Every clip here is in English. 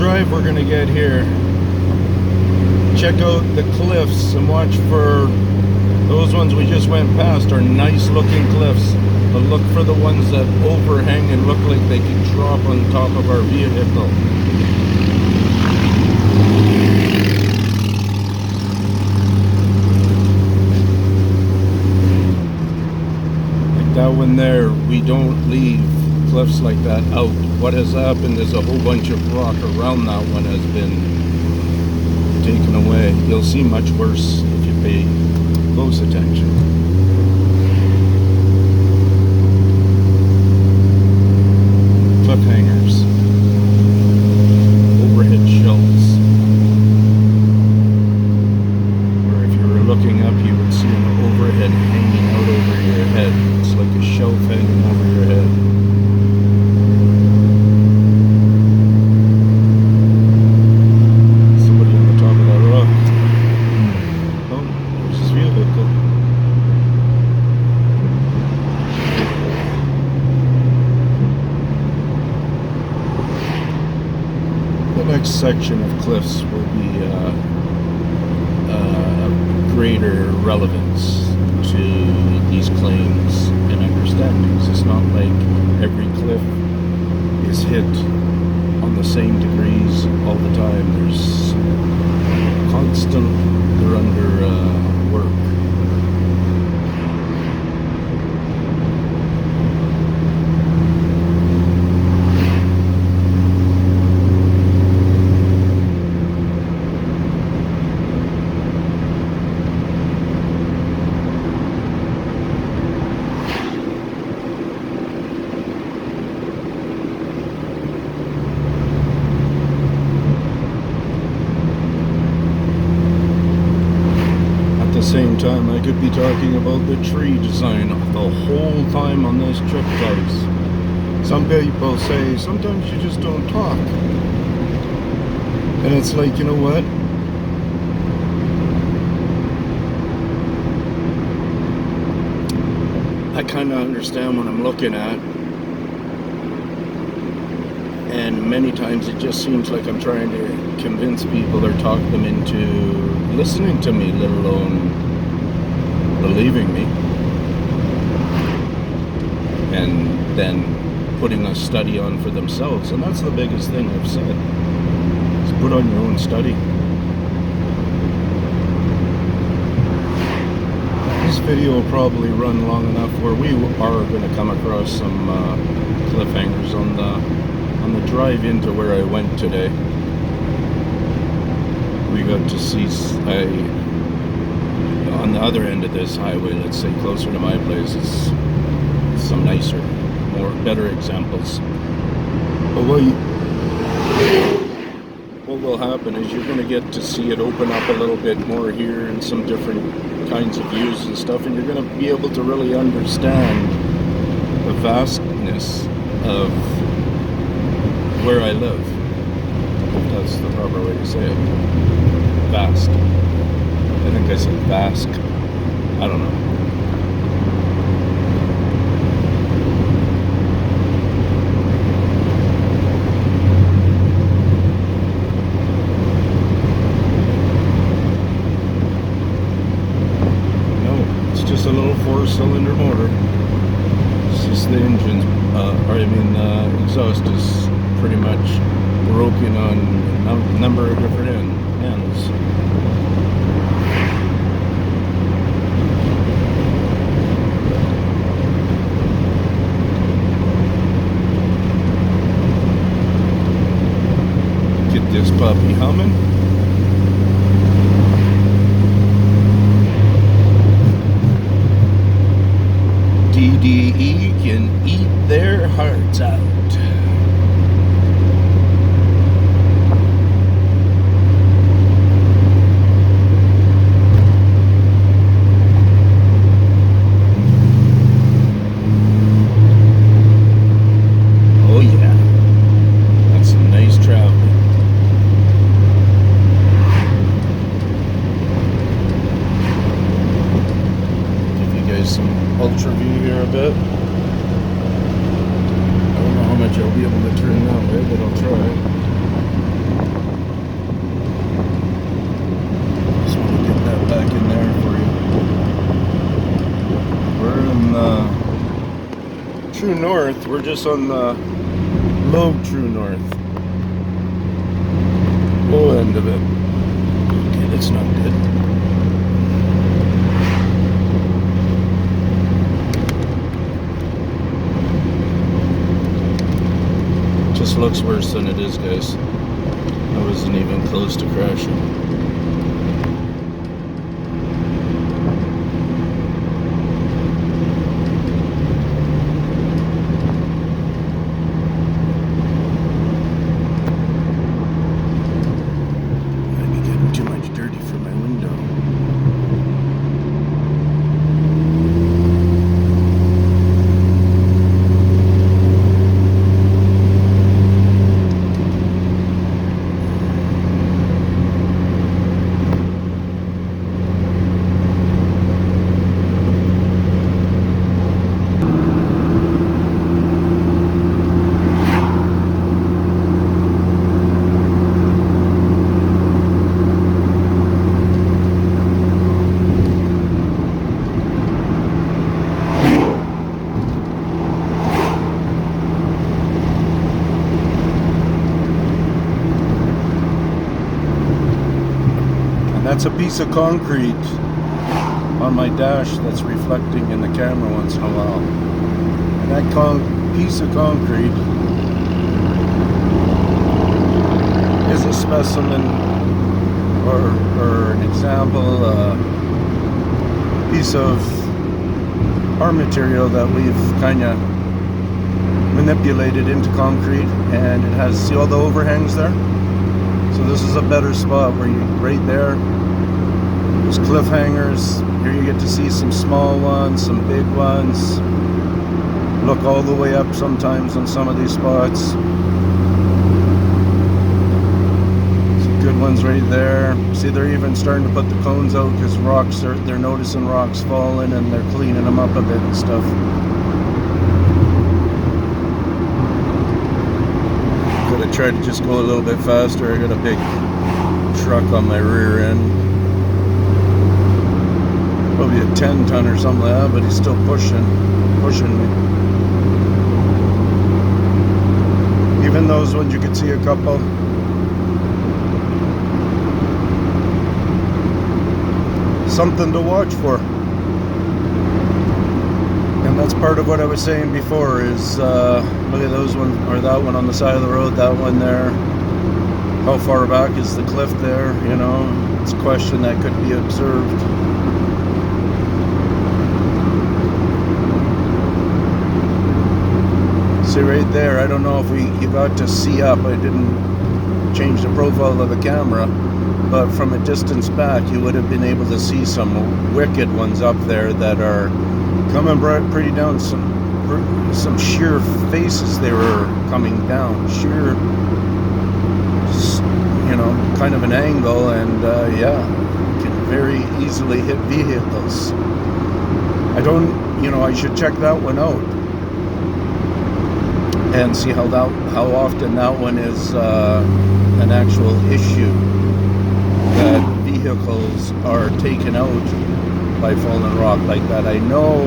drive we're gonna get here. Check out the cliffs and watch for those ones we just went past are nice looking cliffs, but look for the ones that overhang and look like they could drop on top of our vehicle. Like that one there, we don't leave cliffs like that out. What has happened is a whole bunch of rock around that one has been taken away. You'll see much worse if you pay close attention. Cliffhangers, overhead shelves, where if you were looking up you would see an overhead hanging out over your head. It's like a shelf hanging over your head. Next section of cliffs will be of greater relevance to these claims and understandings. It's not like every cliff is hit on the same degrees all the time. There's constant, they're under work. Same time I could be talking about the tree design the whole time on this trip, guys. Some people say sometimes you just don't talk, and it's like, you know what, I kind of understand what I'm looking at, and many times it just seems like I'm trying to convince people or talk them into listening to me, let alone believing me, and then putting a study on for themselves. And that's the biggest thing I've said, is put on your own study. This video will probably run long enough where we are going to come across some cliffhangers on the drive into where I went today. We got to see on the other end of this highway, let's say closer to my place, is some nicer, better examples. But what will happen is you're going to get to see it open up a little bit more here and some different kinds of views and stuff, and you're going to be able to really understand the vastness of where I live. If that's the proper way to say it. Vast. I think I said vast. I don't know. No, it's just a little 4-cylinder motor. It's just the engine's, exhaust is pretty much broken on a number of different ends. Get this puppy humming. DDE can eat their hearts out. Ultra view here a bit. I don't know how much I'll be able to turn that way, but I'll try. north. We're just on the low true north. Low end of it. Okay, that's not good. Just looks worse than it is, guys. I wasn't even close to crashing. That's a piece of concrete on my dash that's reflecting in the camera once in a while. And that piece of concrete is a specimen or an example, piece of our material that we've kind of manipulated into concrete, and it has, see all the overhangs there? So this is a better spot where you, right there, there's cliffhangers. Here you get to see some small ones, some big ones. Look all the way up sometimes on some of these spots. Some good ones right there. See, they're even starting to put the cones out because rocks are, they're noticing rocks falling and they're cleaning them up a bit and stuff. Gotta try to just go a little bit faster. I got a big truck on my rear end. Probably a 10-ton or something like that, but he's still pushing me. Even those ones, you can see a couple. Something to watch for. And that's part of what I was saying before is, look at those ones, or that one on the side of the road, that one there. How far back is the cliff there, you know? It's a question that could be observed. See right there, I don't know if you got to see up. I didn't change the profile of the camera, but from a distance back you would have been able to see some wicked ones up there that are coming pretty down, some sheer faces. They were coming down sheer, you know, kind of an angle, and yeah, can very easily hit vehicles. I don't, you know, I should check that one out and see how often that one is an actual issue, that vehicles are taken out by fallen rock like that. I know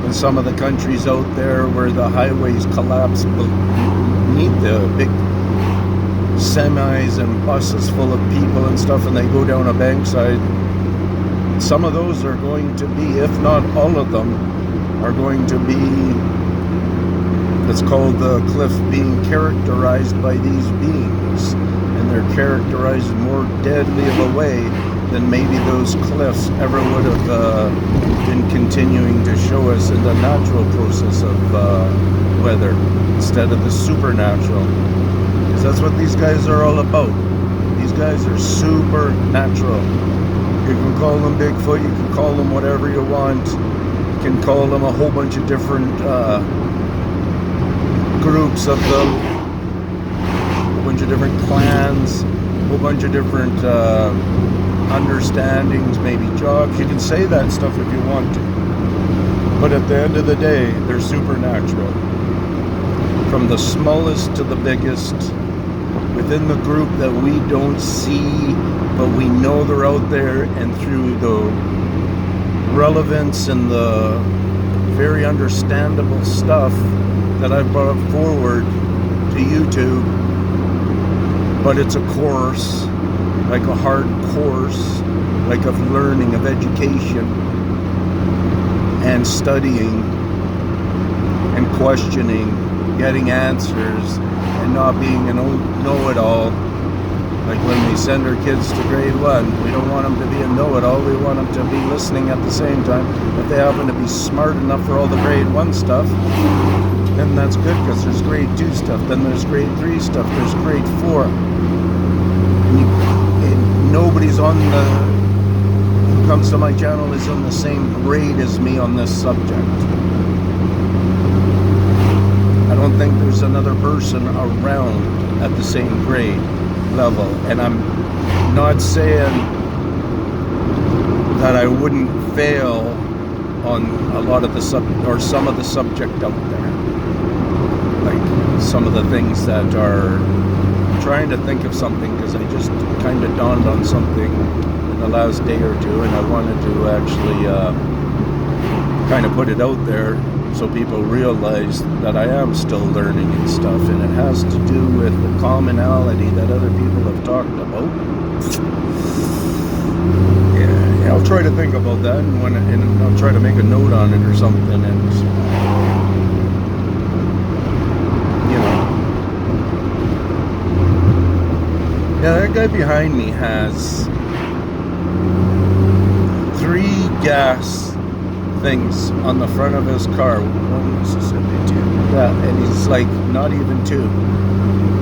in some of the countries out there where the highways collapse beneath the big semis and buses full of people and stuff, and they go down a bankside, some of those are going to be, if not all of them, are going to be, it's called the cliff being characterized by these beings, and they're characterized in more deadly of a way than maybe those cliffs ever would have been continuing to show us in the natural process of weather instead of the supernatural, because that's what these guys are all about. These guys are supernatural. You can call them Bigfoot, you can call them whatever you want, you can call them a whole bunch of different groups of them, a bunch of different clans, a whole bunch of different understandings, maybe jobs. You can say that stuff if you want to, but at the end of the day, they're supernatural. From the smallest to the biggest, within the group that we don't see, but we know they're out there, and through the relevance and the very understandable stuff that I've brought forward to YouTube, but it's a course, like a hard course, like of learning, of education, and studying, and questioning, getting answers, and not being a know-it-all. Like when we send our kids to grade 1, we don't want them to be a know-it-all, we want them to be listening at the same time. If they happen to be smart enough for all the grade 1 stuff, then that's good, because there's grade 2 stuff, then there's grade 3 stuff, there's grade 4. And nobody's on the, who comes to my channel is on the same grade as me on this subject. I don't think there's another person around at the same grade level, and I'm not saying that I wouldn't fail on a lot of the some of the subject out there, like some of the things that are, I'm trying to think of something, because I just kind of dawned on something in the last day or two, and I wanted to actually kind of put it out there so people realize that I am still learning and stuff, and it has to do with the commonality that other people have talked about. Yeah, I'll try to think about that, and I'll try to make a note on it or something, and you know, yeah, that guy behind me has 3 gas things on the front of his car. 1 Mississippi, 2. Yeah, and he's like not even 2.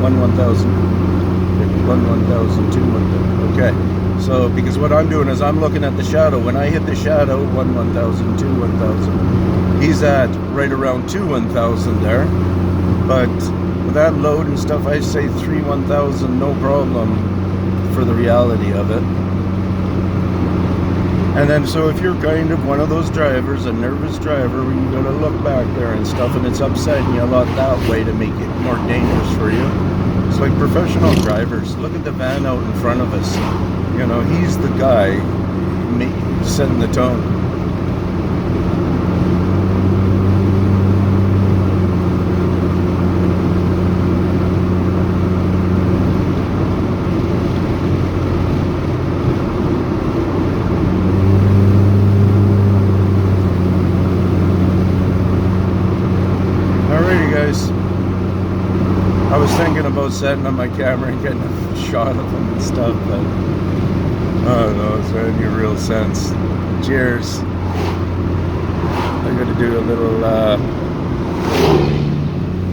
1 1,000. 1 1,000, 2 1,000. Okay. So because what I'm doing is I'm looking at the shadow. When I hit the shadow, 1 1,000, 2 1,000. He's at right around 2 1,000 there. But with that load and stuff, I say 3 1,000, no problem for the reality of it. And then, so if you're kind of one of those drivers, a nervous driver, where you gotta look back there and stuff, and it's upsetting you a lot that way to make it more dangerous for you. It's like professional drivers. Look at the van out in front of us. You know, he's the guy setting the tone. I was thinking about setting up my camera and getting a shot of them and stuff, but I don't know if there's any real sense. Cheers. I gotta do a little